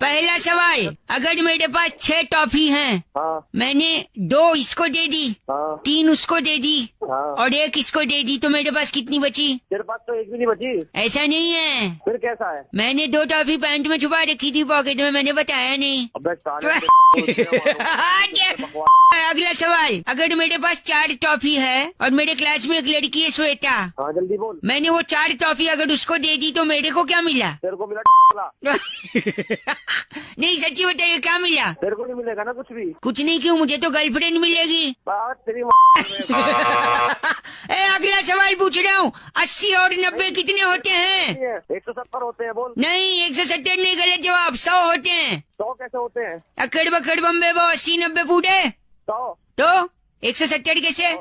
पहला सवाल, अगर मेरे पास 6 टॉफी हैं, हाँ मैंने 2 इसको दे दी, हाँ 3 उसको दे दी हाँ। और 1 इसको दे दी, तो मेरे पास कितनी बची? तेरे पास तो एक भी नहीं बची। ऐसा नहीं है, फिर कैसा है? मैंने 2 टॉफी पैंट में छुपा रखी थी पॉकेट में, मैंने बताया नहीं। अबे साले अगला सवाल, अगर मेरे पास 4 टॉफी है और मेरे क्लास में एक लड़की है श्वेता, हाँ जल्दी बोल। मैंने वो 4 टॉफी अगर उसको दे दी तो मेरे को क्या मिला? तेरे को मिला नहीं सच्ची बताइए, क्या मिला? तेरे को नहीं मिलेगा ना कुछ भी। कुछ नहीं, क्यों? मुझे तो गर्लफ्रेंड मिलेगी। बात तेरी ए, अगला सवाल पूछ रहा हूँ, 80 और 90 कितने होते हैं? 170 होते हैं। बोल। नहीं, 170 नहीं, गलत जवाब, 100 होते हैं। 100 कैसे होते हैं? अकड़ बकड़ बम्बे बो, 80 90 फूटे 100 तो 170 कैसे?